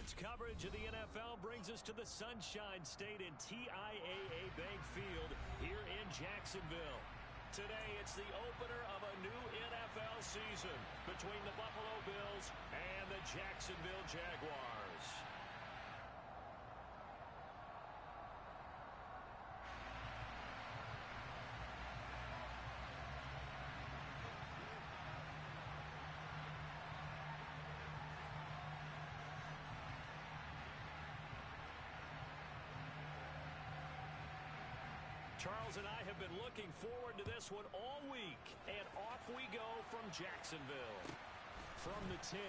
Sports coverage of the NFL brings us to the Sunshine State in TIAA Bank Field here in Jacksonville. Today, it's the opener of a new NFL season between the Buffalo Bills and the Jacksonville Jaguars. Charles and I have been looking forward to this one all week, and off we go from Jacksonville. From the 10.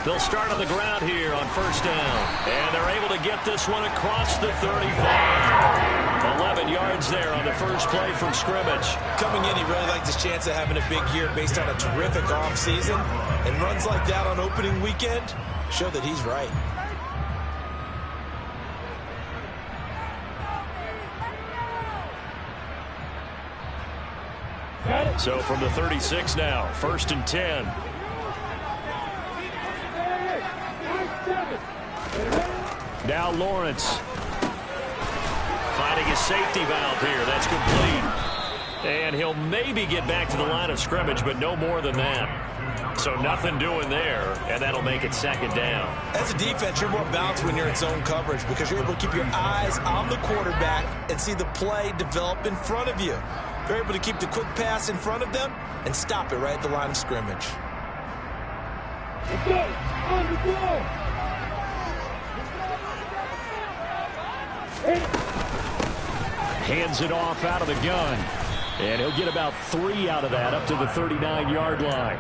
They'll start on the ground here on first down. And they're able to get this one across the 35. 11 yards there on the first play from scrimmage. Coming in, he really liked his chance of having a big year based on a terrific offseason. And runs like that on opening weekend show that he's right. So from the 36 now, first and 10. Now Lawrence finding his safety valve here. That's complete. And he'll maybe get back to the line of scrimmage, but no more than that. So nothing doing there, and that'll make it second down. As a defense, you're more balanced when you're in zone coverage because you're able to keep your eyes on the quarterback and see the play develop in front of you. You're able to keep the quick pass in front of them and stop it right at the line of scrimmage. Let's go! On the floor! Hands it off out of the gun. And he'll get about 3 out of that up to the 39-yard line.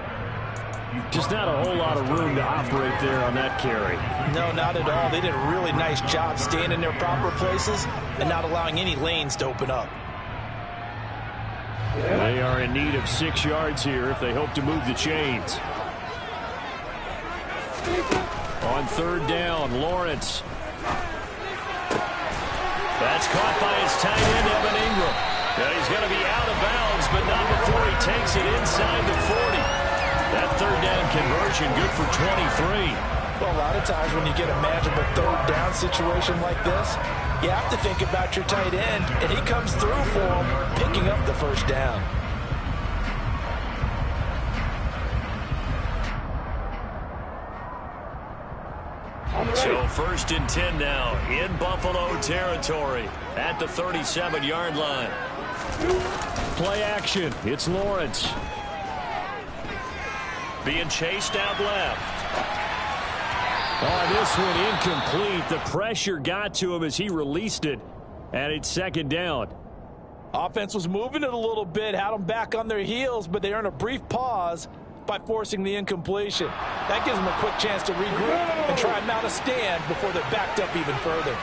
Just not a whole lot of room to operate there on that carry. No, not at all. They did a really nice job staying in their proper places and not allowing any lanes to open up. They are in need of 6 yards here if they hope to move the chains. On third down, Lawrence. That's caught by his tight end, Evan Ingram. Now he's going to be out of bounds, but not before he takes it inside the 40. That third down conversion good for 23. Well, a lot of times when you get a manageable third down situation like this, you have to think about your tight end, and he comes through for him, picking up the first down. So first and 10 now in Buffalo territory at the 37-yard line. Play action. It's Lawrence. Being chased out left. Oh, this one incomplete. The pressure got to him as he released it, and it's second down. Offense was moving it a little bit, had them back on their heels, but they earned a brief pause by forcing the incompletion. That gives them a quick chance to regroup and try and mount a stand before they're backed up even further.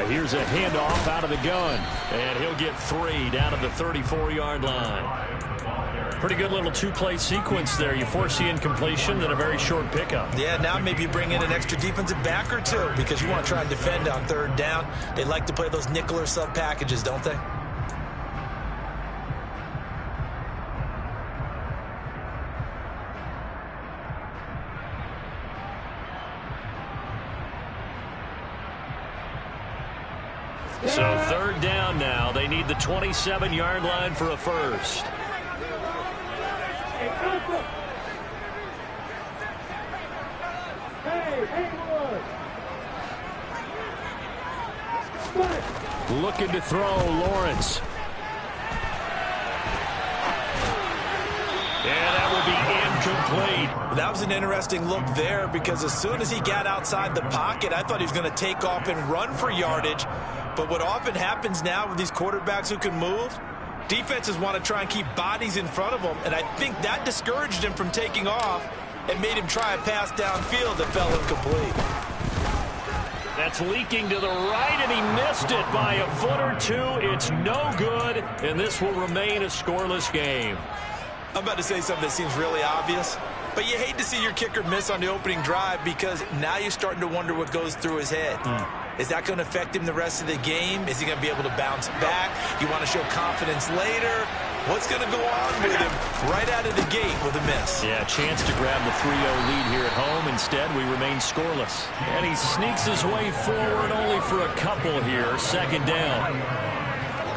Here's a handoff out of the gun, and he'll get 3 down at the 34-yard line. Pretty good little two-play sequence there. You force the incompletion, then a very short pickup. Yeah, now maybe you bring in an extra defensive back or two because you want to try and defend on third down. They like to play those nickel or sub packages, don't they? So third down now. They need the 27-yard line for a first. Looking to throw, Lawrence. And that will be incomplete. That was an interesting look there because as soon as he got outside the pocket, I thought he was going to take off and run for yardage. But what often happens now with these quarterbacks who can move, Defenses want to try and keep bodies in front of him, and I think that discouraged him from taking off and made him try a pass downfield that fell incomplete. That's leaking to the right, and he missed it by a foot or two. It's no good, and this will remain a scoreless game. I'm about to say something that seems really obvious, but you hate to see your kicker miss on the opening drive because now you're starting to wonder what goes through his head. Is that going to affect him the rest of the game? Is he going to be able to bounce back? You want to show confidence later? What's going to go on with him right out of the gate with a miss? Yeah, chance to grab the 3-0 lead here at home. Instead, we remain scoreless. And he sneaks his way forward only for a couple here. Second down.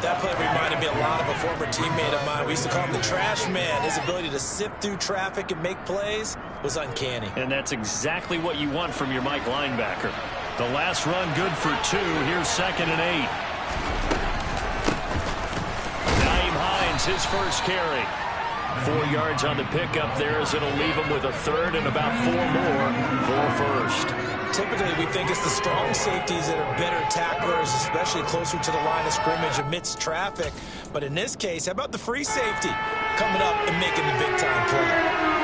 That play reminded me a lot of a former teammate of mine. We used to call him the trash man. His ability to sift through traffic and make plays was uncanny. And that's exactly what you want from your Mike linebacker. The last run good for 2. Here's 2nd and 8. Nyheim Hines, his first carry. 4 yards on the pickup there as it'll leave him with a third and about 4 more for first. Typically, we think it's the strong safeties that are better tacklers, especially closer to the line of scrimmage amidst traffic. But in this case, how about the free safety coming up and making the big-time play?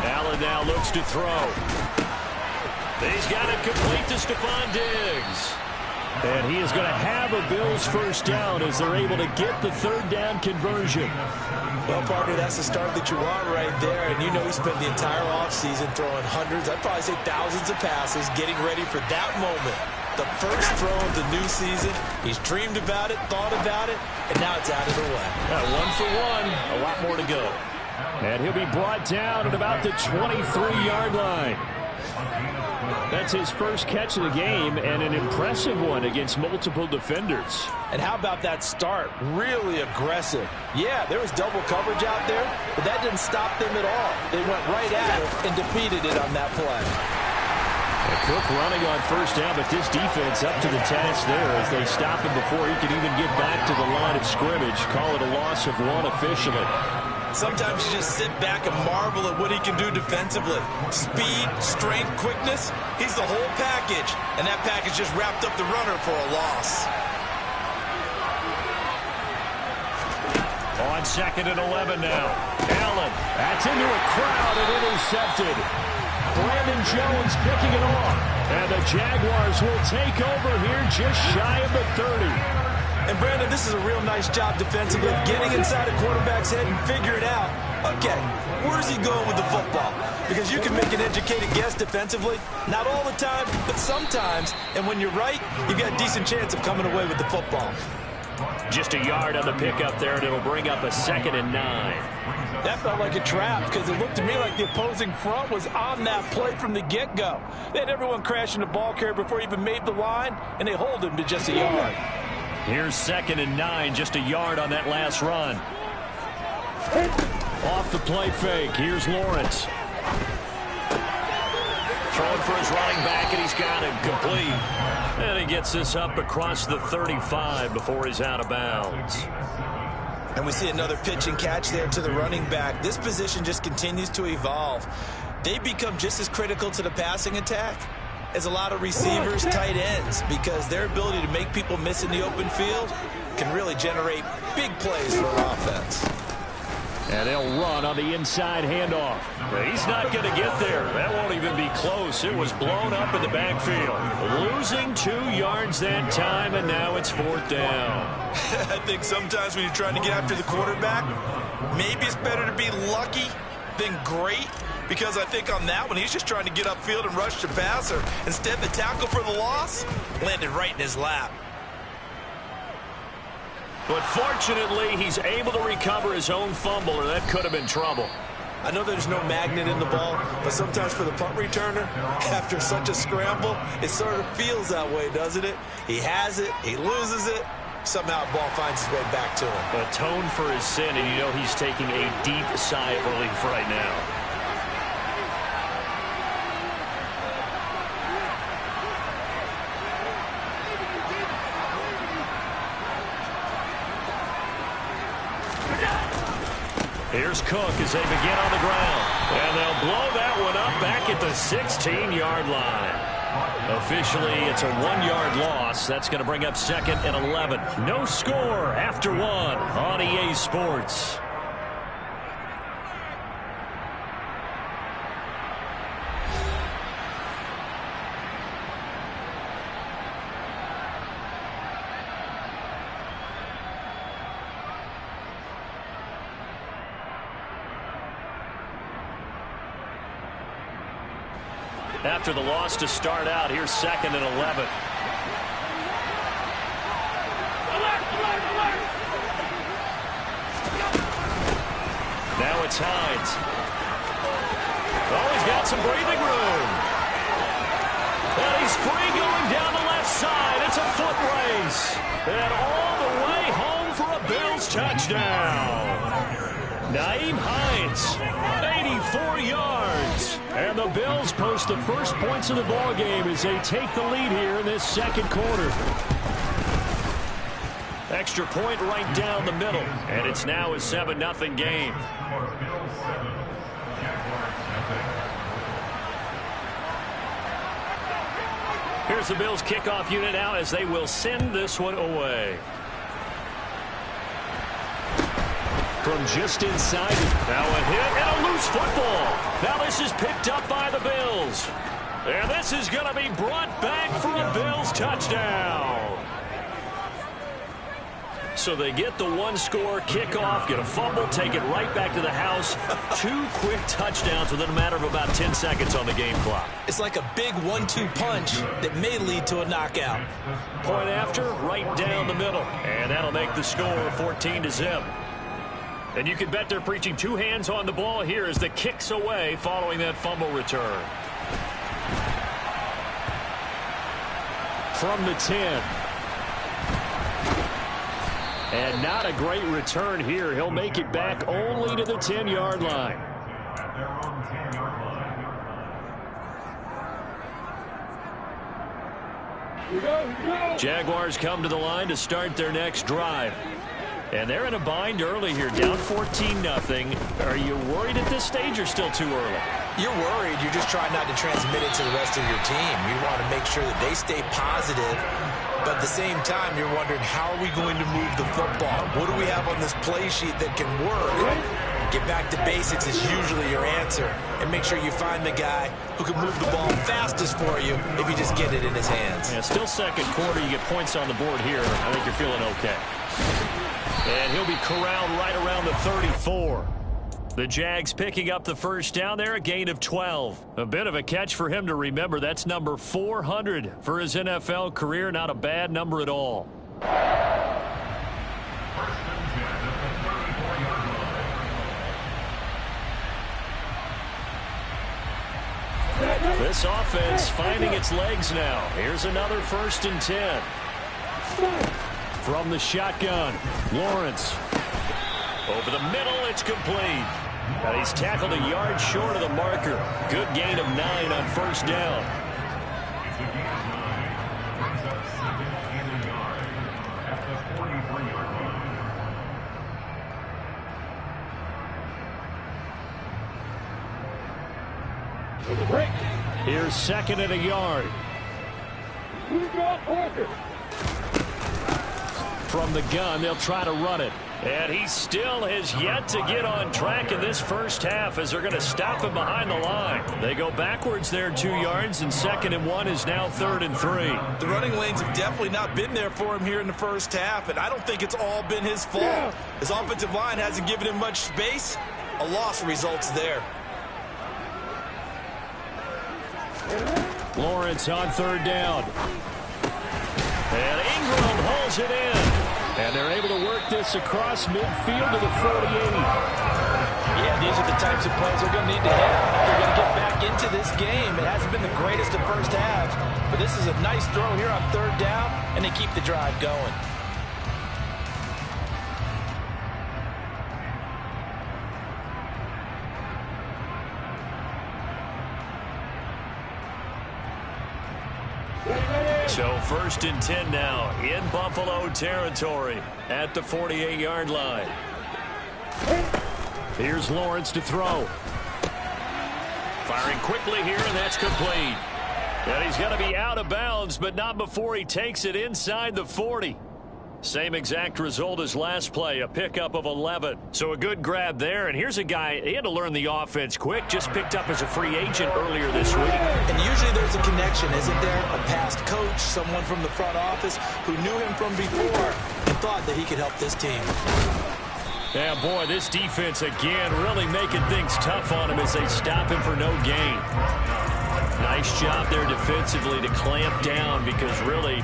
Allen now looks to throw. He's got it complete to Stephon Diggs. And he is going to have a Bills first down as they're able to get the third down conversion. Well, partner, that's the start that you want right there. And you know he spent the entire offseason throwing hundreds, I'd probably say thousands of passes, getting ready for that moment. The first throw of the new season. He's dreamed about it, thought about it, and now it's out of the way. 1 for 1, a lot more to go. And he'll be brought down at about the 23-yard line. That's his first catch of the game, and an impressive one against multiple defenders. And how about that start? Really aggressive. Yeah, there was double coverage out there, but that didn't stop them at all. They went right at it and defeated it on that play. And Cook running on first down, but this defense up to the task there as they stop him before he can even get back to the line of scrimmage. Call it a loss of 1 officially. Sometimes you just sit back and marvel at what he can do defensively. Speed, strength, quickness, he's the whole package. And that package just wrapped up the runner for a loss. On 2nd and 11 now. Allen, that's into a crowd and intercepted. Brandon Jones picking it off. And the Jaguars will take over here just shy of the 30. And, Brandon, this is a real nice job defensively, getting inside a quarterback's head and figuring out, okay, where's he going with the football? Because you can make an educated guess defensively, not all the time, but sometimes. And when you're right, you've got a decent chance of coming away with the football. Just a yard on the pickup there, and it'll bring up a 2nd and 9. That felt like a trap because it looked to me like the opposing front was on that play from the get-go. They had everyone crashing the ball carrier before he even made the line, and they hold him to just a yard. Here's 2nd and 9, just a yard on that last run. Off the play fake, here's Lawrence. Throwing for his running back, and he's got it complete. And he gets this up across the 35 before he's out of bounds. And we see another pitch and catch there to the running back. This position just continues to evolve. They become just as critical to the passing attack as a lot of receivers, tight ends, because their ability to make people miss in the open field can really generate big plays for our offense. And they'll run on the inside handoff. He's not going to get there. That won't even be close. It was blown up in the backfield. Losing 2 yards that time, and now it's 4th down. I think sometimes when you're trying to get after the quarterback, maybe it's better to be lucky than great. Because I think on that one, he's just trying to get upfield and rush the passer. Instead, the tackle for the loss landed right in his lap. But fortunately, he's able to recover his own fumble, or that could have been trouble. I know there's no magnet in the ball, but sometimes for the punt returner, after such a scramble, it sort of feels that way, doesn't it? He has it, he loses it, somehow the ball finds its way back to him. Atone for his sin, and you know he's taking a deep sigh of relief right now. Here's Cook as they begin on the ground. And they'll blow that one up back at the 16-yard line. Officially, it's a 1-yard loss. That's going to bring up 2nd and 11. No score after 1 on EA Sports. After the loss to start out, here's 2nd and 11. Now it's Hines. Oh, he's got some breathing room. And he's free going down the left side. It's a foot race. And all the way home for a Bills touchdown. Nyheim Hines, 84 yards. And the Bills post the first points of the ball game as they take the lead here in this second quarter. Extra point right down the middle. And it's now a 7-0 game. Here's the Bills kickoff unit now as they will send this one away. From just inside. Now a hit and a loose football. Now this is picked up by the Bills. And this is going to be brought back for a Bills touchdown. So they get the one-score kickoff, get a fumble, take it right back to the house. 2 quick touchdowns within a matter of about 10 seconds on the game clock. It's like a big 1-2 punch that may lead to a knockout. Point after, right down the middle. And that'll make the score 14-0. And you can bet they're preaching 2 hands on the ball here as the kick's away following that fumble return. From the 10. And not a great return here. He'll make it back only to the 10-yard line. Jaguars come to the line to start their next drive. And they're in a bind early here, down 14-0. Are you worried at this stage or still too early? You're worried. You're just trying not to transmit it to the rest of your team. You want to make sure that they stay positive. But at the same time, you're wondering, how are we going to move the football? What do we have on this play sheet that can work? Get back to basics is usually your answer. And make sure you find the guy who can move the ball fastest for you if you just get it in his hands. Yeah, still second quarter. You get points on the board here. I think you're feeling okay. And he'll be corralled right around the 34. The Jags picking up the first down there, a gain of 12. A bit of a catch for him to remember. That's number 400 for his NFL career. Not a bad number at all. This offense finding its legs now. Here's another 1st and 10. From the shotgun, Lawrence. Over the middle, it's complete. And he's tackled a yard short of the marker. Good gain of 9 on 1st down. Here's 2nd and a yard. From the gun, they'll try to run it. And he still has yet to get on track in this first half as they're going to stop him behind the line. They go backwards there 2 yards, and 2nd and 1 is now 3rd and 3. The running lanes have definitely not been there for him here in the first half, and I don't think it's all been his fault. His offensive line hasn't given him much space. A loss results there. Lawrence on 3rd down. And Ingram holds it in. And they're able to work this across midfield to the 48. Yeah, these are the types of plays they're going to need to hit. They're going to get back into this game. It hasn't been the greatest of first halves, but this is a nice throw here on 3rd down, and they keep the drive going. So 1st and 10 now in Buffalo territory at the 48-yard line. Here's Lawrence to throw. Firing quickly here, and that's complete. And he's going to be out of bounds, but not before he takes it inside the 40. Same exact result as last play, a pickup of 11. So a good grab there, and here's a guy, he had to learn the offense quick, just picked up as a free agent earlier this week. And usually there's a connection, isn't there? A past coach, someone from the front office who knew him from before and thought that he could help this team. Yeah, boy, this defense again really making things tough on him as they stop him for no gain. Nice job there defensively to clamp down because really...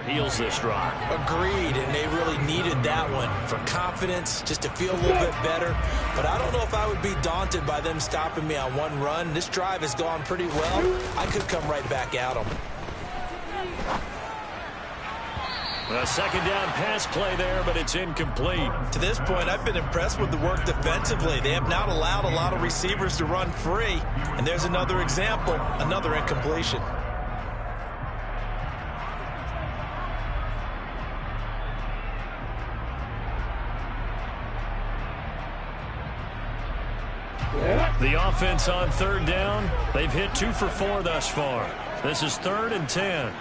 heals this drive. Agreed, and they really needed that one for confidence, just to feel a little bit better. But I don't know if I would be daunted by them stopping me on one run. This drive has gone pretty well. I could come right back at them. A second down pass play there, but it's incomplete. To this point, I've been impressed with the work defensively. They have not allowed a lot of receivers to run free. And there's another example, another incompletion. The offense on third down. They've hit 2 for 4 thus far. This is 3rd and 10.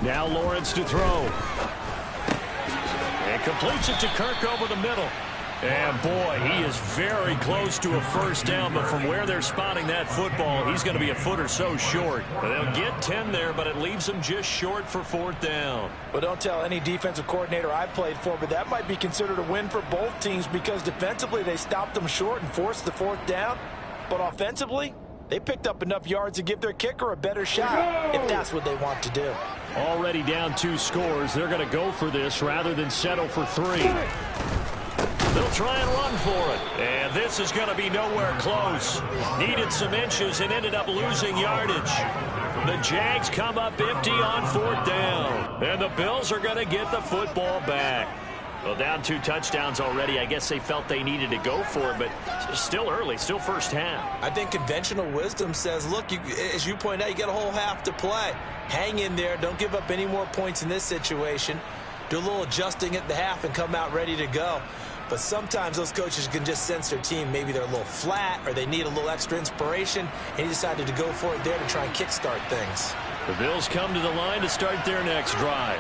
Now Lawrence to throw. And completes it to Kirk over the middle. And boy, he is very close to a first down, but from where they're spotting that football, he's going to be a foot or so short. They'll get 10 there, but it leaves them just short for 4th down. Well, don't tell any defensive coordinator I played for, but that might be considered a win for both teams because defensively they stopped them short and forced the 4th down. But offensively, they picked up enough yards to give their kicker a better shot if that's what they want to do. Already down 2 scores. They're going to go for this rather than settle for 3. They'll try and run for it. And this is going to be nowhere close. Needed some inches and ended up losing yardage. The Jags come up empty on 4th down. And the Bills are going to get the football back. Well, down 2 touchdowns already. I guess they felt they needed to go for it, but still early, still first half. I think conventional wisdom says, look, as you point out, you got a whole half to play. Hang in there. Don't give up any more points in this situation. Do a little adjusting at the half and come out ready to go. But sometimes those coaches can just sense their team. Maybe they're a little flat or they need a little extra inspiration, and he decided to go for it there to try and kickstart things. The Bills come to the line to start their next drive.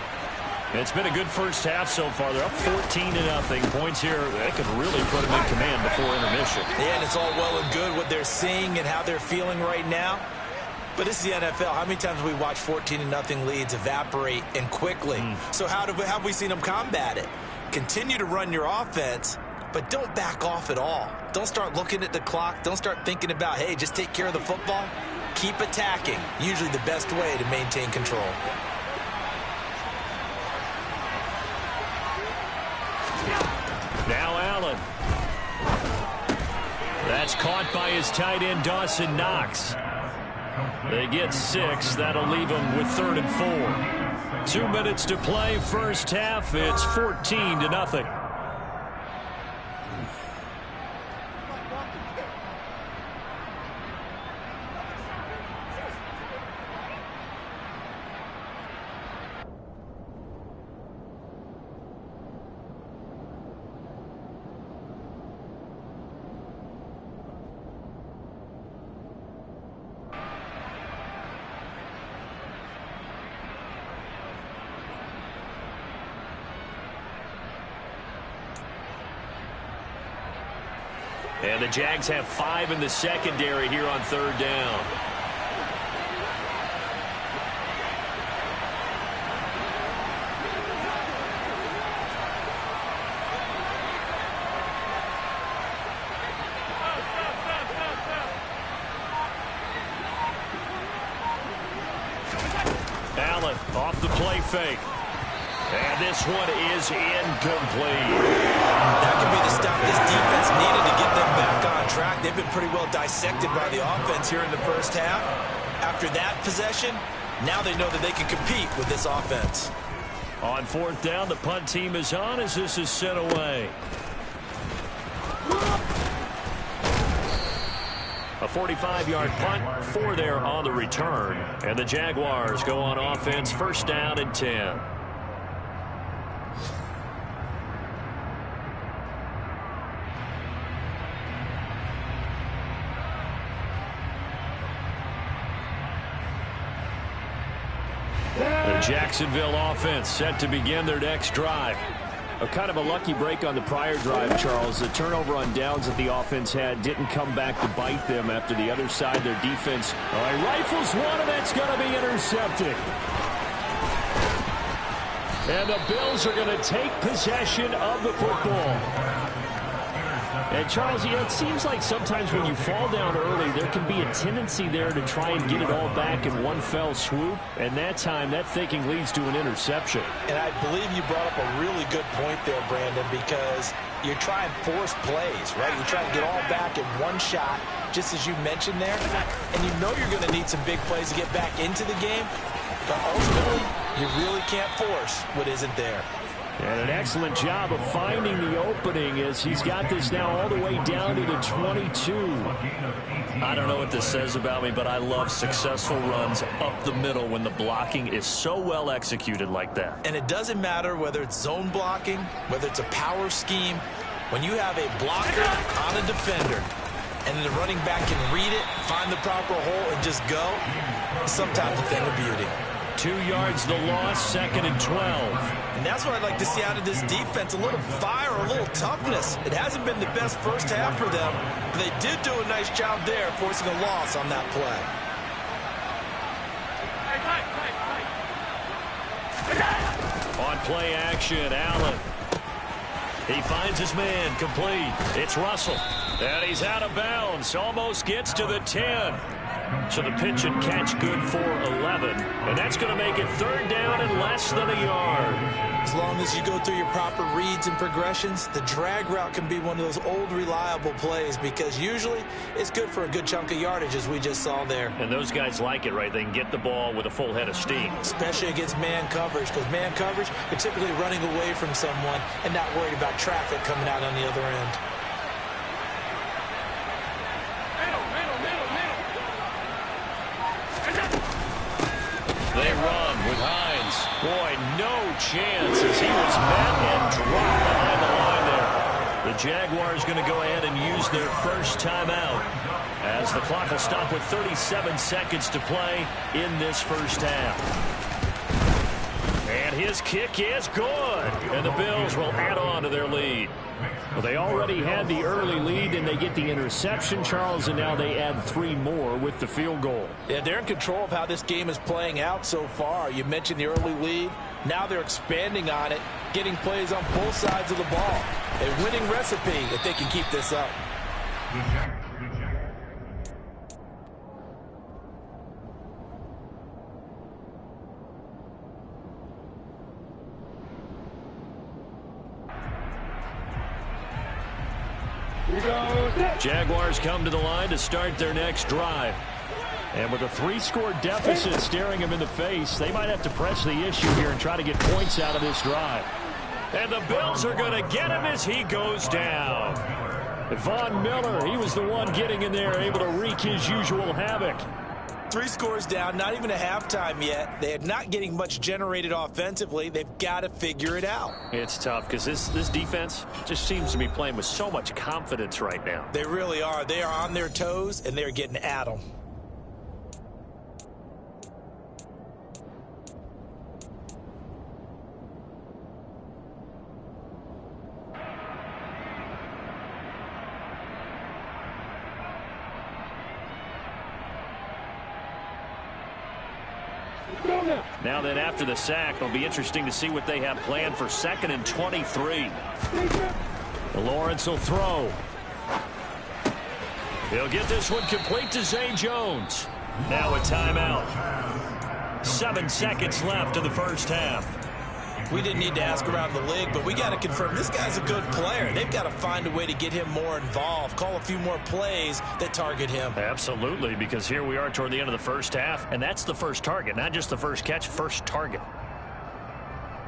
It's been a good first half so far. They're up 14-0. Points here, they could really put them in command before intermission. Yeah, and it's all well and good what they're seeing and how they're feeling right now. But this is the NFL. How many times have we watched 14-0 leads evaporate and quickly? So how have we seen them combat it? Continue to run your offense, but don't back off at all. Don't start looking at the clock. Don't start thinking about, hey, just take care of the football. Keep attacking. Usually the best way to maintain control. Now Allen. That's caught by his tight end, Dawson Knox. They get 6. That'll leave them with 3rd and 4. 2 minutes to play, first half. It's 14-0. And the Jags have 5 in the secondary here on 3rd down. Allen off the play fake. And this one is incomplete. That could be the stop this defense needed to get them back on track. They've been pretty well dissected by the offense here in the first half. After that possession, now they know that they can compete with this offense. On 4th down, the punt team is on as this is sent away. A 45-yard punt, 4 there on the return. And the Jaguars go on offense, 1st down and 10. The Jacksonville offense set to begin their next drive. A kind of a lucky break on the prior drive, Charles. The turnover on downs that the offense had didn't come back to bite them after the other side. Their defense rifles one, and that's going to be intercepted. And the Bills are going to take possession of the football. And, Charles, it seems like sometimes when you fall down early, there can be a tendency there to try and get it all back in one fell swoop. And that time, that thinking leads to an interception. And I believe you brought up a really good point there, Brandon, because you're trying to force plays, right? You're trying to get all back in one shot, just as you mentioned there. And you know you're going to need some big plays to get back into the game. But ultimately, you really can't force what isn't there. And an excellent job of finding the opening as he's got this now all the way down to the 22. I don't know what this says about me, but I love successful runs up the middle when the blocking is so well executed like that. And it doesn't matter whether it's zone blocking, whether it's a power scheme. When you have a blocker on a defender and the running back can read it, find the proper hole, and just go, it's sometimes a thing of beauty. 2 yards the loss, 2nd and 12. And that's what I'd like to see out of this defense, a little fire, a little toughness. It hasn't been the best first half for them, but they did do a nice job there, forcing a loss on that play. On play action, Allen. He finds his man, complete. It's Russell. And he's out of bounds, almost gets to the 10. So the pitch and catch good for 11. And that's going to make it 3rd down and less than a yard. As long as you go through your proper reads and progressions, the drag route can be one of those old reliable plays because usually it's good for a good chunk of yardage as we just saw there. And those guys like it, right? They can get the ball with a full head of steam. Especially against man coverage, because man coverage, you're typically running away from someone and not worried about traffic coming out on the other end. They run with Hines. Boy, no chance as he was met and dropped behind the line there. The Jaguars going to go ahead and use their first timeout as the clock will stop with 37 seconds to play in this first half. And his kick is good. And the Bills will add on to their lead. Well, they already had the early lead, and they get the interception, Charles, and now they add 3 more with the field goal. Yeah, they're in control of how this game is playing out so far. You mentioned the early lead. Now they're expanding on it, getting plays on both sides of the ball. A winning recipe if they can keep this up. Jaguars come to the line to start their next drive. And with a 3-score deficit staring them in the face, they might have to press the issue here and try to get points out of this drive. And the Bills are going to get him as he goes down. Von Miller, he was the one getting in there, able to wreak his usual havoc. 3 scores down, not even a halftime yet. They are not getting much generated offensively. They've got to figure it out. It's tough because this defense just seems to be playing with so much confidence right now. They really are. They are on their toes, and they're getting at them. Now then, after the sack, it'll be interesting to see what they have planned for 2nd and 23. Lawrence will throw. He'll get this one complete to Zay Jones. Now a timeout. 7 seconds left in the first half. We didn't need to ask around the league, but we got to confirm this guy's a good player. They've got to find a way to get him more involved, call a few more plays that target him. Absolutely, because here we are toward the end of the first half, and that's the first target, not just the first catch, first target.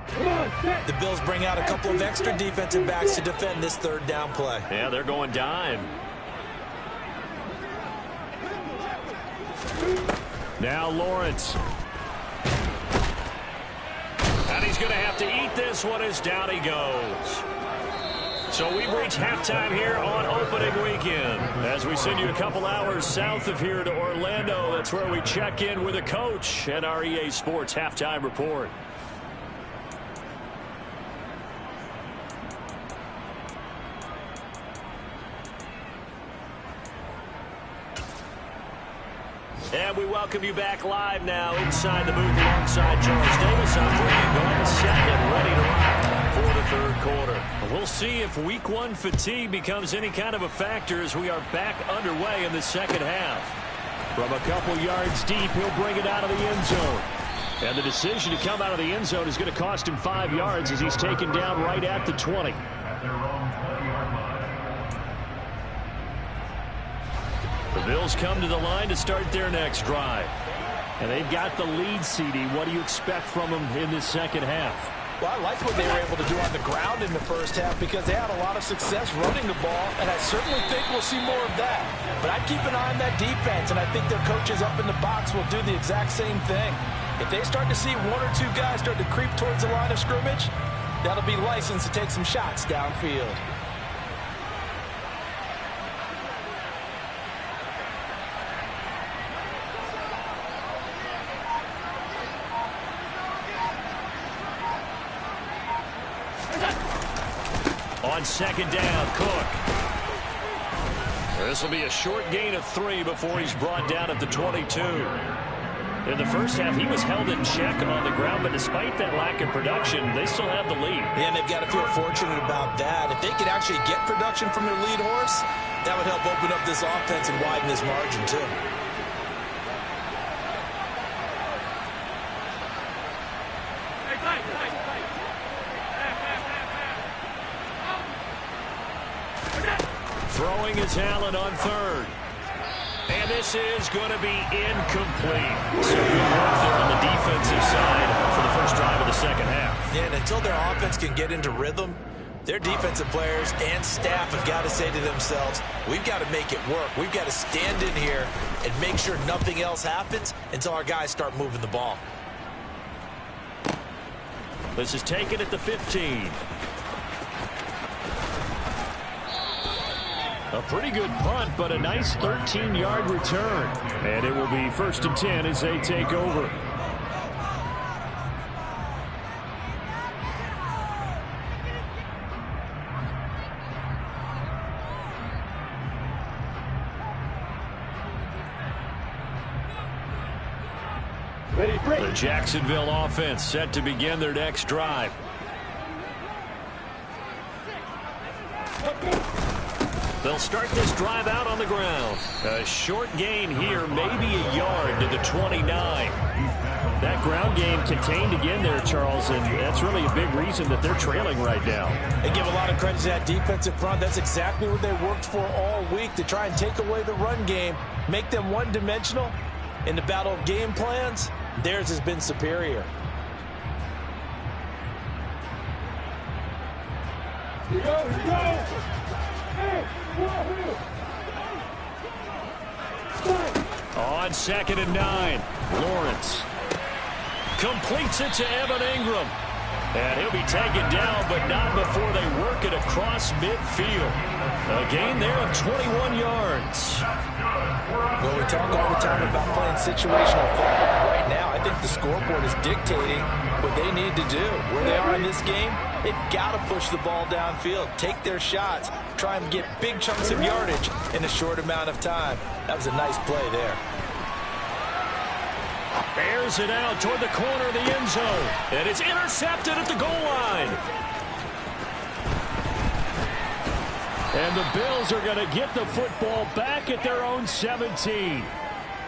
The Bills bring out a couple of extra defensive backs to defend this 3rd down play. Yeah, they're going dime. Now Lawrence. And he's going to have to eat this one as down he goes. So we've reached halftime here on opening weekend. As we send you a couple hours south of here to Orlando, that's where we check in with a coach and our EA Sports halftime report. And we welcome you back live now inside the booth alongside Charles Davis. I'm Brandon Glenn, set and ready to rock for the 3rd quarter. We'll see if week 1 fatigue becomes any kind of a factor as we are back underway in the 2nd half. From a couple yards deep, he'll bring it out of the end zone. And the decision to come out of the end zone is going to cost him 5 yards as he's taken down right at the 20. The Bills come to the line to start their next drive. And they've got the lead, CD. What do you expect from them in this 2nd half? Well, I like what they were able to do on the ground in the first half because they had a lot of success running the ball, and I certainly think we'll see more of that. But I'd keep an eye on that defense, and I think their coaches up in the box will do the exact same thing. If they start to see 1 or 2 guys start to creep towards the line of scrimmage, that'll be licensed to take some shots downfield. On 2nd down, Cook. This will be a short gain of 3 before he's brought down at the 22. In the first half, he was held in check on the ground, but despite that lack of production, they still have the lead. Yeah, and they've got to feel fortunate about that. If they could actually get production from their lead horse, that would help open up this offense and widen this margin, too. Throwing is Allen on 3rd. And this is going to be incomplete. So good work there on the defensive side for the first drive of the 2nd half. Yeah, and until their offense can get into rhythm, their defensive players and staff have got to say to themselves, we've got to make it work. We've got to stand in here and make sure nothing else happens until our guys start moving the ball. This is taken at the 15. A pretty good punt, but a nice 13-yard return. And it will be 1st and 10 as they take over. The Jacksonville offense set to begin their next drive. They'll start this drive out on the ground. A short gain here, maybe a yard to the 29. That ground game contained again there, Charles, and that's really a big reason that they're trailing right now. They give a lot of credit to that defensive front. That's exactly what they worked for all week, to try and take away the run game, make them one-dimensional. In the battle of game plans, theirs has been superior. Here we go, here we go. On 2nd and 9, Lawrence completes it to Evan Ingram. And he'll be taken down, but not before they work it across midfield. A gain there of 21 yards. Well, we talk all the time about playing situational football. Right now, I think the scoreboard is dictating what they need to do. Where they are in this game, they've got to push the ball downfield, take their shots, try and get big chunks of yardage in a short amount of time. That was a nice play there. Airs it out toward the corner of the end zone. And it's intercepted at the goal line. And the Bills are going to get the football back at their own 17.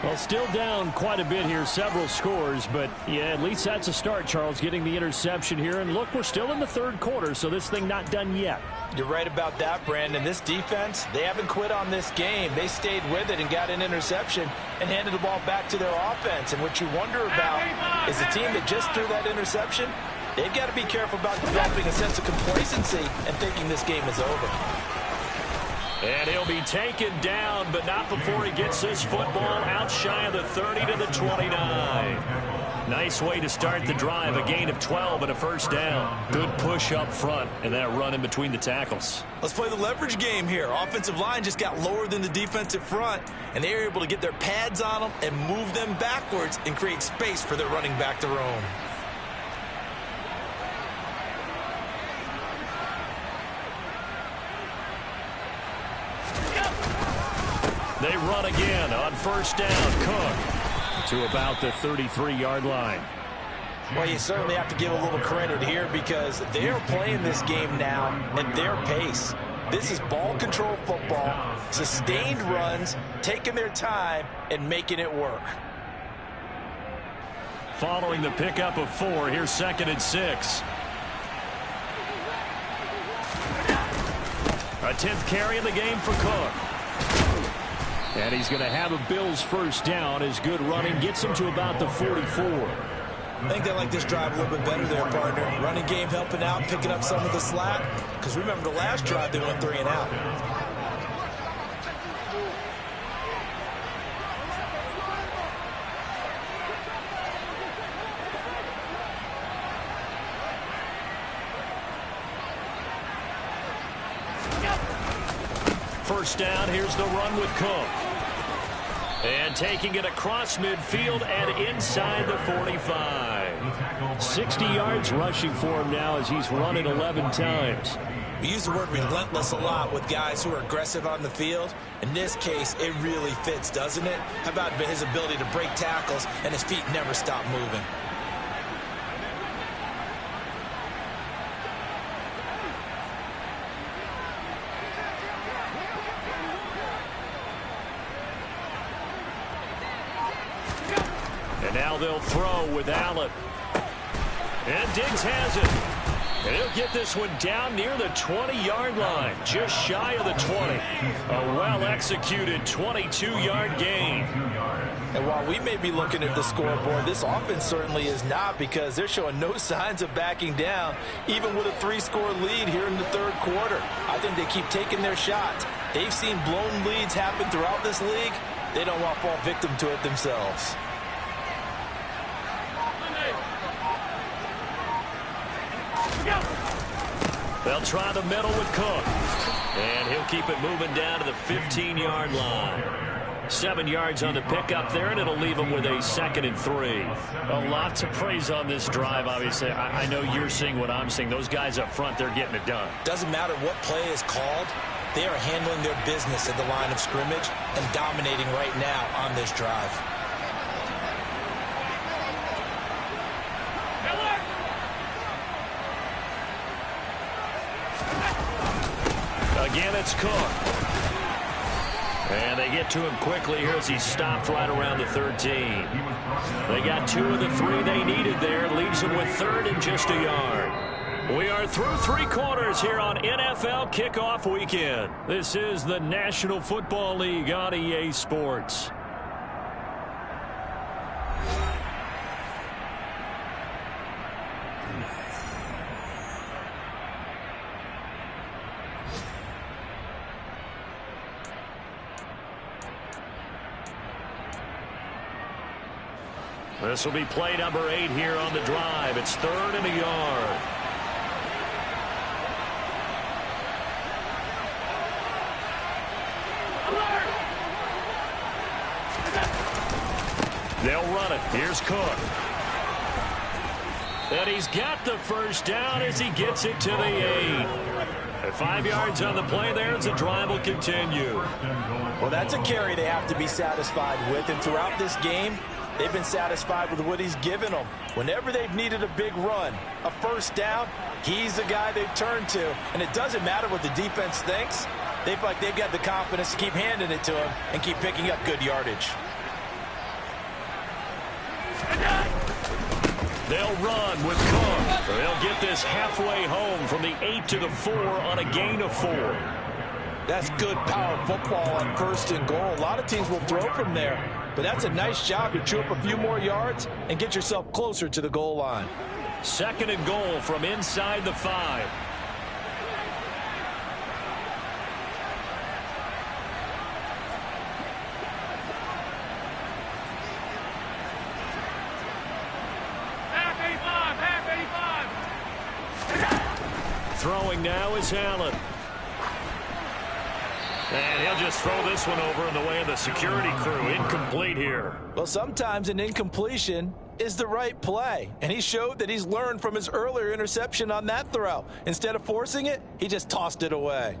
Well, still down quite a bit here, several scores, but yeah, at least that's a start, Charles, getting the interception here. And look, we're still in the third quarter, so this thing not done yet. You're right about that, Brandon. This defense, they haven't quit on this game. They stayed with it and got an interception and handed the ball back to their offense. And what you wonder about is the team that just threw that interception, they've got to be careful about developing a sense of complacency and thinking this game is over. And he'll be taken down, but not before he gets this football out shy of the 30 to the 29. Nice way to start the drive, a gain of 12 and a first down. Good push up front and that run in between the tackles. Let's play the leverage game here. Offensive line just got lower than the defensive front, and they were able to get their pads on them and move them backwards and create space for their running back to roam. They run again on first down. Cook to about the 33-yard line. Well, you certainly have to give a little credit here because they're playing this game now at their pace. This is ball control football, sustained runs, taking their time, and making it work. Following the pickup of 4, here's 2nd and 6. A 10th carry in the game for Cook. And he's going to have a Bills first down. His good running gets him to about the 44. I think they like this drive a little bit better there, partner. Running game helping out, picking up some of the slack. Because remember the last drive, they went 3 and out. First down, here's the run with Cook. And taking it across midfield and inside the 45. 60 yards rushing for him now as he's run it 11 times. We use the word relentless a lot with guys who are aggressive on the field. In this case, it really fits, doesn't it? How about his ability to break tackles and his feet never stop moving? And now they'll throw with Allen. And Diggs has it. And he'll get this one down near the 20-yard line, just shy of the 20. A well-executed 22-yard gain. And while we may be looking at the scoreboard, this offense certainly is not because they're showing no signs of backing down, even with a 3-score lead here in the third quarter. I think they keep taking their shots. They've seen blown leads happen throughout this league. They don't want to fall victim to it themselves. They'll try the middle with Cook. And he'll keep it moving down to the 15-yard line. 7 yards on the pickup there, and it'll leave him with a 2nd and 3. A lot to praise on this drive, obviously. I know you're seeing what I'm seeing. Those guys up front, they're getting it done. Doesn't matter what play is called. They are handling their business at the line of scrimmage and dominating right now on this drive. Again, it's Cook. And they get to him quickly here as he stopped right around the 13. They got 2 of the 3 they needed there. Leaves them with 3rd and just a yard. We are through 3 quarters here on NFL Kickoff Weekend. This is the National Football League on EA Sports. This will be play number 8 here on the drive. It's 3rd and a yard. They'll run it. Here's Cook. And he's got the first down as he gets it to the 8. 5 yards on the play there as the drive will continue. Well, that's a carry they have to be satisfied with. And throughout this game, They've been satisfied with what he's given them. Whenever they've needed a big run, a first down, he's the guy they've turned to. And it doesn't matter what the defense thinks. They feel like they've got the confidence to keep handing it to him and keep picking up good yardage. They'll run with Cook. They'll get this halfway home from the 8 to the 4 on a gain of 4. That's good power football on 1st and goal. A lot of teams will throw from there, but that's a nice job to chew up a few more yards and get yourself closer to the goal line. 2nd and goal from inside the 5. Throwing now is Allen. And he'll just throw this one over in the way of the security crew. Incomplete here. Well, sometimes an incompletion is the right play. And he showed that he's learned from his earlier interception on that throw. Instead of forcing it, he just tossed it away.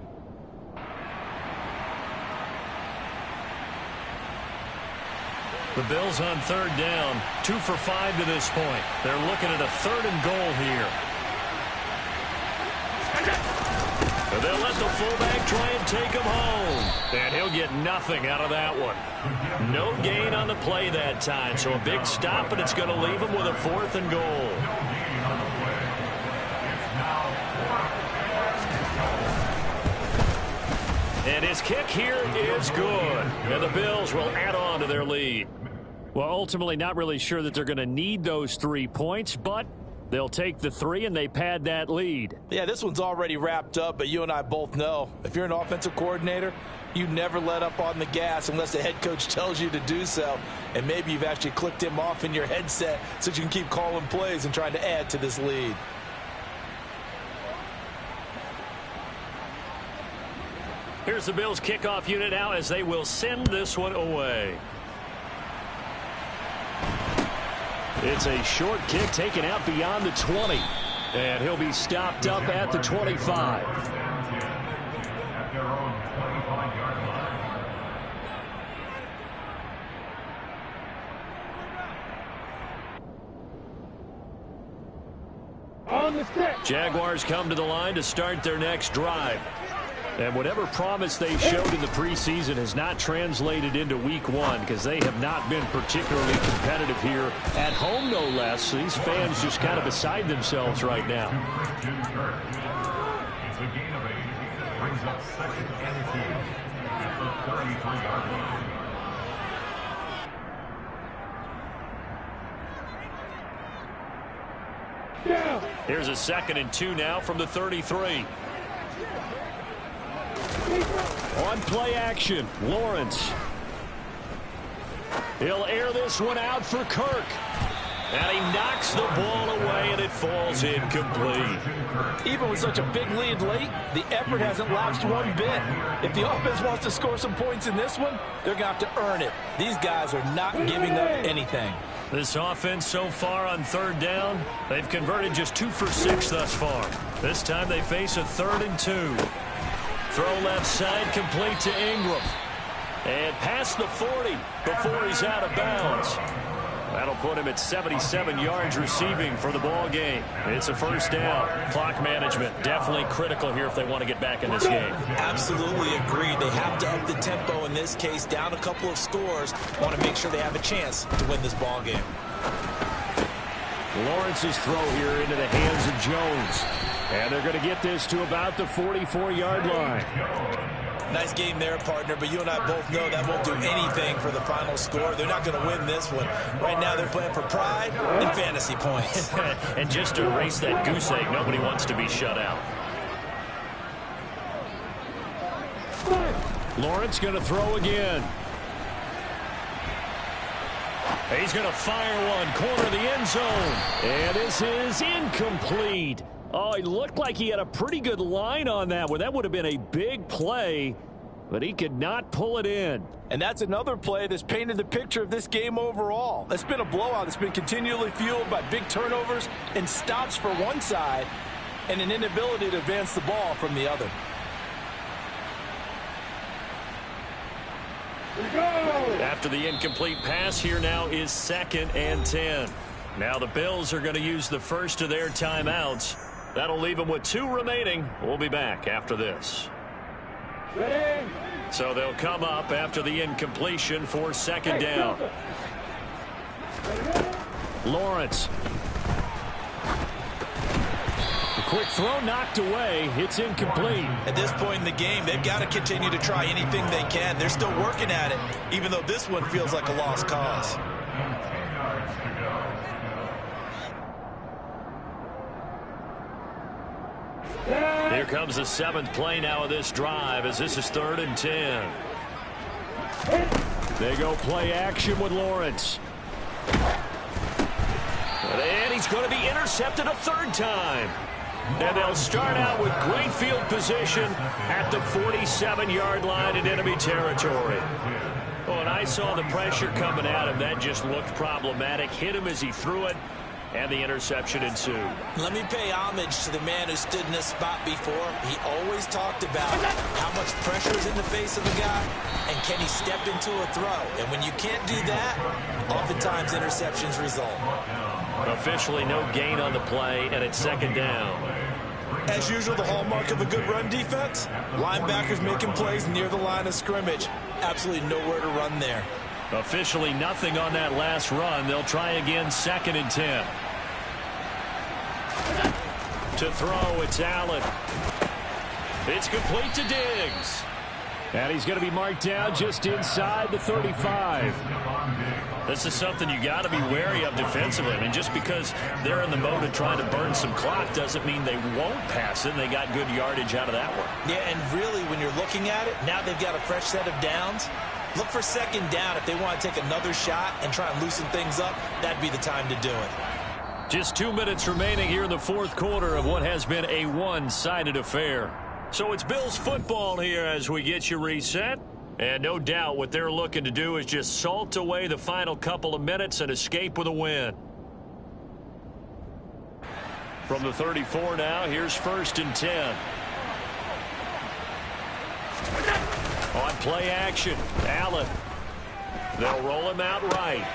The Bills on 3rd down. 2 for 5 to this point. They're looking at a 3rd and goal here. They'll let the fullback try and take him home. And he'll get nothing out of that one. No gain on the play that time. So a big stop, and it's going to leave him with a 4th and goal. And his kick here is good. And the Bills will add on to their lead. Well, ultimately not really sure that they're going to need those 3 points, but they'll take the 3 and they pad that lead. Yeah, this one's already wrapped up, but you and I both know if you're an offensive coordinator, you never let up on the gas unless the head coach tells you to do so. And maybe you've actually clicked him off in your headset so you can keep calling plays and trying to add to this lead. Here's the Bills kickoff unit now as they will send this one away. It's a short kick taken out beyond the 20. And he'll be stopped up at the 25. On the stick. Jaguars come to the line to start their next drive. And whatever promise they showed in the preseason has not translated into week 1 because they have not been particularly competitive here at home, no less. These fans just kind of beside themselves right now. It's a gain of 8. Brings up 2nd and 2 at the 33-yard line. Here's a 2nd and 2 now from the 33. On play action, Lawrence. He'll air this one out for Kirk. And he knocks the ball away, and it falls incomplete. Even with such a big lead late, the effort hasn't lapsed one bit. If the offense wants to score some points in this one, they're going to have to earn it. These guys are not giving up anything. This offense so far on 3rd down, they've converted just 2 for 6 thus far. This time they face a 3rd and 2. Throw left side, complete to Ingram. And past the 40 before he's out of bounds. That'll put him at 77 yards receiving for the ball game. It's a 1st down. Clock management definitely critical here if they want to get back in this game. Absolutely agreed. They have to up the tempo in this case, down a couple of scores. Want to make sure they have a chance to win this ball game. Lawrence's throw here into the hands of Jones. And they're going to get this to about the 44-yard line. Nice game there, partner, but you and I both know that won't do anything for the final score. They're not going to win this one. Right now they're playing for pride and fantasy points. And just to erase that goose egg, nobody wants to be shut out. Lawrence going to throw again. He's going to fire one, corner of the end zone. And this is incomplete. Oh, it looked like he had a pretty good line on that one. That would have been a big play, but he could not pull it in. And that's another play that's painted the picture of this game overall. It's been a blowout. It's been continually fueled by big turnovers and stops for one side and an inability to advance the ball from the other. After the incomplete pass, here now is 2nd and 10. Now the Bills are going to use the first of their timeouts. That'll leave them with 2 remaining. We'll be back after this. So they'll come up after the incompletion for 2nd down. Lawrence. The quick throw knocked away. It's incomplete. At this point in the game, they've got to continue to try anything they can. They're still working at it, even though this one feels like a lost cause. Here comes the 7th play now of this drive as this is 3rd and 10. They go play action with Lawrence. And he's going to be intercepted a 3rd time. And they'll start out with great field position at the 47-yard line in enemy territory. Oh, and I saw the pressure coming at him. That just looked problematic. Hit him as he threw it, and the interception ensued. Let me pay homage to the man who stood in this spot before. He always talked about how much pressure is in the face of the guy, and can he step into a throw. And when you can't do that, oftentimes interceptions result. Officially no gain on the play, and it's 2nd down. As usual, the hallmark of a good run defense, linebackers making plays near the line of scrimmage. Absolutely nowhere to run there. Officially nothing on that last run. They'll try again, 2nd and 10. To throw, it's Allen. It's complete to Diggs. And he's going to be marked down just inside the 35. This is something you got to be wary of defensively. I mean, just because they're in the mode of trying to burn some clock doesn't mean they won't pass it. And they got good yardage out of that one. Yeah, and really, when you're looking at it, now they've got a fresh set of downs. Look for 2nd down if they want to take another shot and try and loosen things up. That'd be the time to do it. Just 2 minutes remaining here in the 4th quarter of what has been a one-sided affair. So it's Bills football here as we get you reset. And no doubt what they're looking to do is just salt away the final couple of minutes and escape with a win. From the 34 now, here's 1st and 10. On play action, Allen. They'll roll him out right.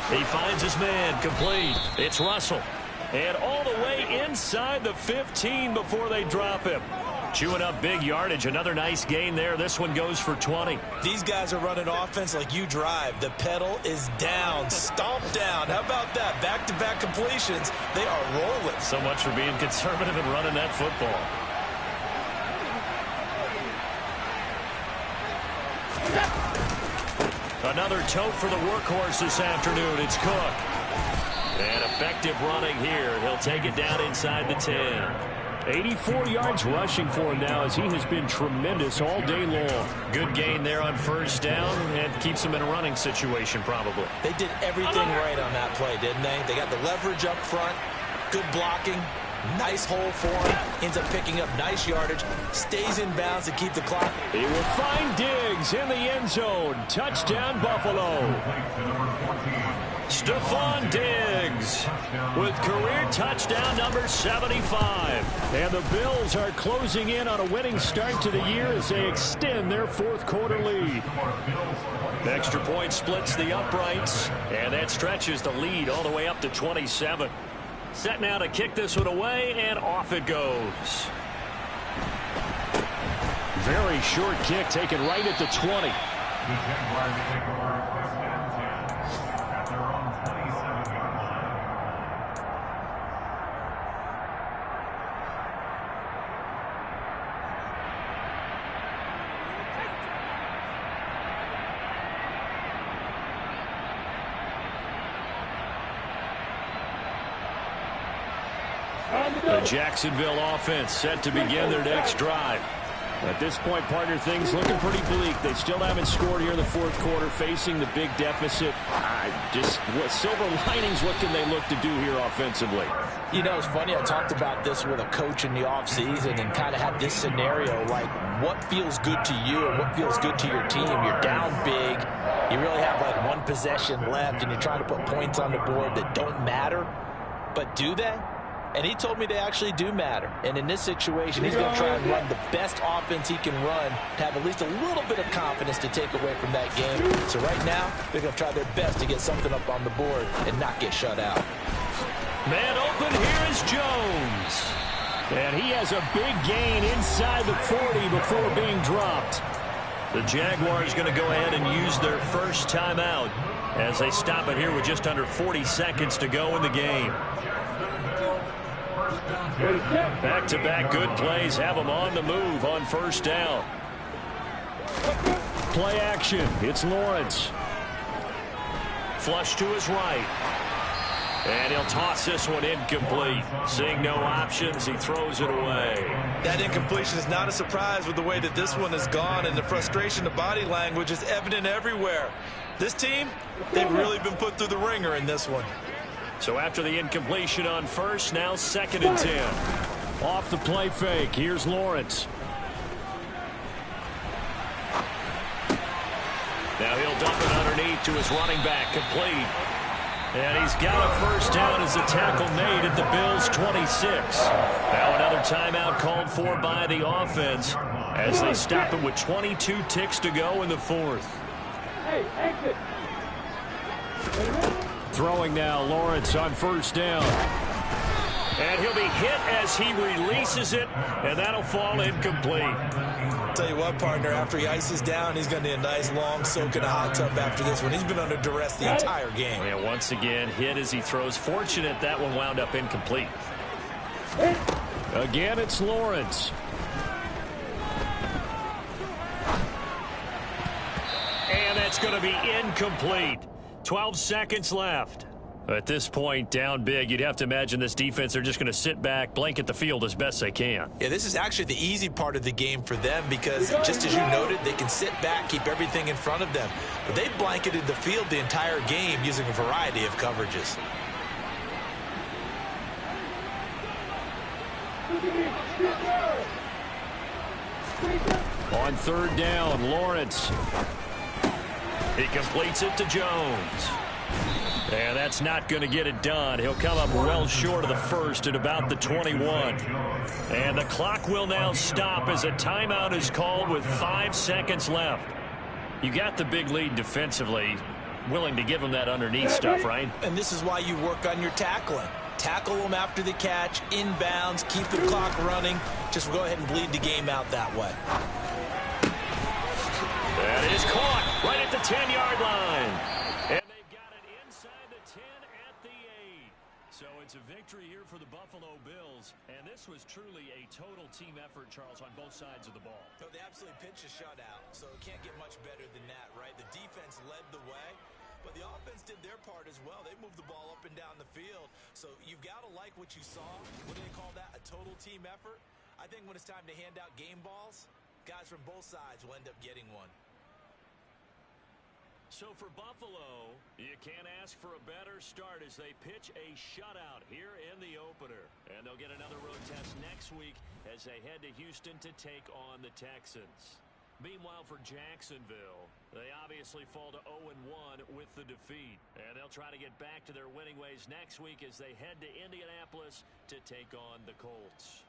He finds his man, complete. It's Russell. And all the way inside the 15 before they drop him. Chewing up big yardage. Another nice gain there. This one goes for 20. These guys are running offense like you drive. The pedal is down. Stomp down. How about that? Back-to-back completions. They are rolling. So much for being conservative and running that football. Another tote for the workhorse this afternoon. It's Cook. And effective running here. He'll take it down inside the 10. 84 yards rushing for him now as he has been tremendous all day long. Good gain there on 1st down and keeps him in a running situation probably. They did everything right on that play, didn't they? They got the leverage up front, good blocking, nice hole for him, ends up picking up nice yardage, stays in bounds to keep the clock. He will find Diggs in the end zone. Touchdown Buffalo. Stephon Diggs with career touchdown number 75. And the Bills are closing in on a winning start to the year as they extend their 4th quarter lead. Extra point splits the uprights, and that stretches the lead all the way up to 27. Set now to kick this one away, and off it goes. Very short kick taken right at the 20. The Jaguars take over 1st and 10 at their own 27-yard line. The Jacksonville offense set to begin their next drive. At this point, partner, things looking pretty bleak. They still haven't scored here in the 4th quarter, facing the big deficit. Just what silver linings, what can they look to do here offensively? You know, it's funny. I talked about this with a coach in the offseason and kind of had this scenario, like what feels good to you and what feels good to your team. You're down big. You really have like one possession left, and you're trying to put points on the board that don't matter. But do they? And he told me they actually do matter. And in this situation, he's going to try and run the best offense he can run to have at least a little bit of confidence to take away from that game. So right now, they're going to try their best to get something up on the board and not get shut out. Man open, here is Jones. And he has a big gain inside the 40 before being dropped. The Jaguars going to go ahead and use their first timeout as they stop it here with just under 40 seconds to go in the game. Back-to-back good plays have them on the move on first down. Play action. It's Lawrence. Flush to his right. And he'll toss this one incomplete. Seeing no options, he throws it away. That incompletion is not a surprise with the way that this one has gone, and the frustration, the body language is evident everywhere. This team, they've really been put through the ringer in this one. So after the incompletion on first, now 2nd and 10. Off the play fake, here's Lawrence. Now he'll dump it underneath to his running back, complete. And he's got a first down as the tackle made at the Bills' 26. Now another timeout called for by the offense as they stop it with 22 ticks to go in the 4th. Hey, exit. Throwing now, Lawrence on first down. And he'll be hit as he releases it, and that'll fall incomplete. Tell you what, partner, after he ices down, he's going to need a nice long soak in a hot tub after this one. He's been under duress the entire game. And once again, hit as he throws. Fortunate that one wound up incomplete. Again, it's Lawrence. And that's going to be incomplete. 12 seconds left. At this point, down big, you'd have to imagine this defense, they're just going to sit back, blanket the field as best they can. Yeah, this is actually the easy part of the game for them because, just as you noted, they can sit back, keep everything in front of them. But they blanketed the field the entire game using a variety of coverages. On 3rd down, Lawrence. He completes it to Jones. And that's not going to get it done. He'll come up well short of the first at about the 21. And the clock will now stop as a timeout is called with 5 seconds left. You got the big lead defensively. Willing to give him that underneath stuff, right? And this is why you work on your tackling. Tackle them after the catch, inbounds, keep the clock running. Just go ahead and bleed the game out that way. That is caught right at the 10-yard line. And they've got it inside the 10 at the 8. So it's a victory here for the Buffalo Bills. And this was truly a total team effort, Charles, on both sides of the ball. So they absolutely pitched a shutout, so it can't get much better than that, right? The defense led the way, but the offense did their part as well. They moved the ball up and down the field. So you've got to like what you saw. What do they call that? A total team effort? I think when it's time to hand out game balls, guys from both sides will end up getting one. So for Buffalo, you can't ask for a better start as they pitch a shutout here in the opener. And they'll get another road test next week as they head to Houston to take on the Texans. Meanwhile, for Jacksonville, they obviously fall to 0-1 with the defeat. And they'll try to get back to their winning ways next week as they head to Indianapolis to take on the Colts.